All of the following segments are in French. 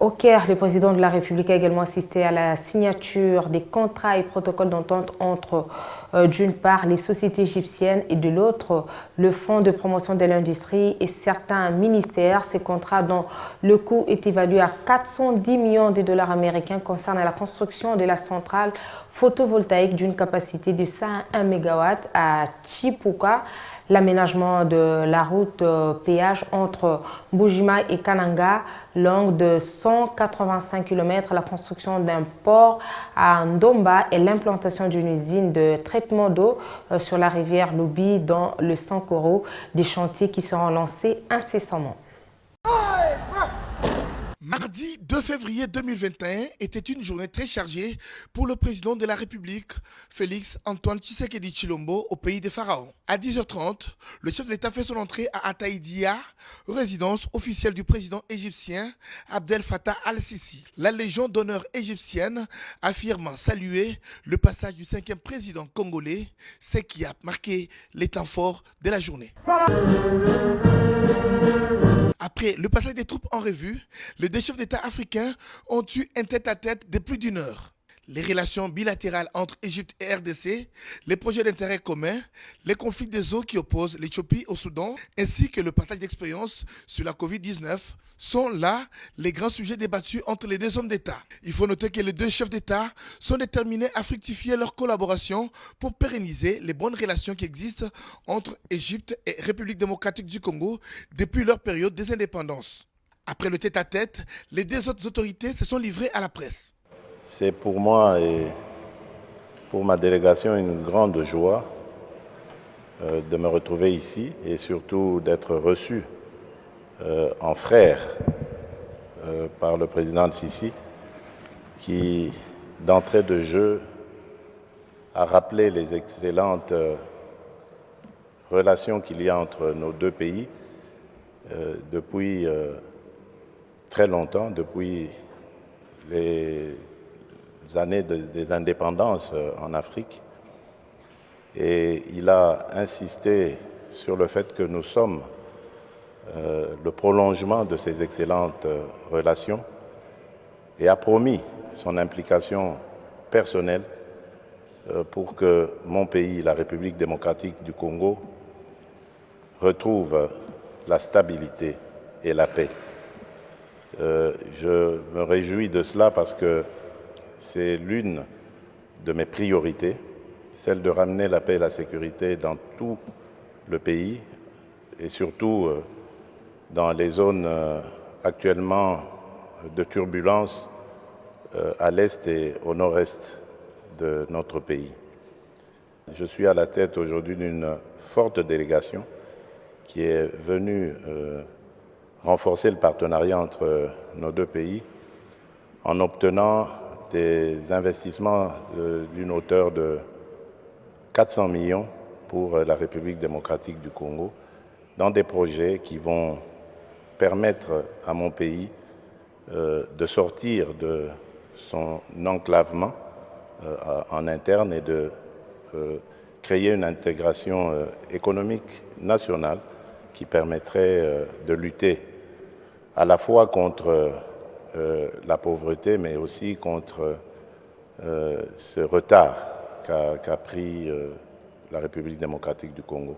Au Caire, le président de la République a également assisté à la signature des contrats et protocoles d'entente entre, d'une part, les sociétés égyptiennes et de l'autre, le Fonds de promotion de l'industrie et certains ministères. Ces contrats, dont le coût est évalué à 410 millions de dollars américains, concernent la construction de la centrale photovoltaïque d'une capacité de 101 MW à Chipuka, l'aménagement de la route péage entre Bujima et Kananga, longue de 185 km, la construction d'un port à Ndomba et l'implantation d'une usine de traitement d'eau sur la rivière Lubi dans le Sankoro, des chantiers qui seront lancés incessamment. Mardi 2 février 2021 était une journée très chargée pour le président de la République, Félix Antoine Tshisekedi Tshilombo, au pays des pharaons. À 10h30, le chef de l'État fait son entrée à Ataïdia, résidence officielle du président égyptien Abdel Fattah al-Sisi. La Légion d'honneur égyptienne affirme saluer le passage du 5e président congolais, ce qui a marqué les temps forts de la journée. Après le passage des troupes en revue, les deux chefs d'État africains ont eu un tête-à-tête de plus d'une heure. Les relations bilatérales entre Égypte et RDC, les projets d'intérêt commun, les conflits des eaux qui opposent l'Éthiopie au Soudan, ainsi que le partage d'expériences sur la Covid-19 sont là les grands sujets débattus entre les deux hommes d'État. Il faut noter que les deux chefs d'État sont déterminés à fructifier leur collaboration pour pérenniser les bonnes relations qui existent entre Égypte et République démocratique du Congo depuis leur période des indépendances. Après le tête-à-tête, les deux autres autorités se sont livrées à la presse. C'est pour moi et pour ma délégation une grande joie de me retrouver ici et surtout d'être reçu en frère par le président Sisi qui, d'entrée de jeu, a rappelé les excellentes relations qu'il y a entre nos deux pays depuis très longtemps, depuis les années des indépendances en Afrique. Et il a insisté sur le fait que nous sommes le prolongement de ces excellentes relations et a promis son implication personnelle pour que mon pays, la République démocratique du Congo, retrouve la stabilité et la paix. Je me réjouis de cela parce que c'est l'une de mes priorités, celle de ramener la paix et la sécurité dans tout le pays et surtout dans les zones actuellement de turbulence à l'est et au nord-est de notre pays. Je suis à la tête aujourd'hui d'une forte délégation qui est venue renforcer le partenariat entre nos deux pays en obtenant des investissements d'une hauteur de 400 millions pour la République démocratique du Congo dans des projets qui vont permettre à mon pays de sortir de son enclavement en interne et de créer une intégration économique nationale qui permettrait de lutter à la fois contre la pauvreté, mais aussi contre ce retard qu'a pris la République démocratique du Congo.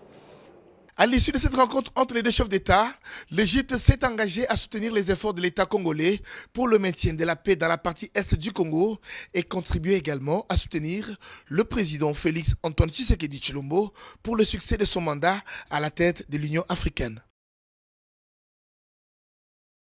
À l'issue de cette rencontre entre les deux chefs d'État, l'Égypte s'est engagée à soutenir les efforts de l'État congolais pour le maintien de la paix dans la partie est du Congo et contribuer également à soutenir le président Félix Antoine Tshisekedi Tshilombo pour le succès de son mandat à la tête de l'Union africaine.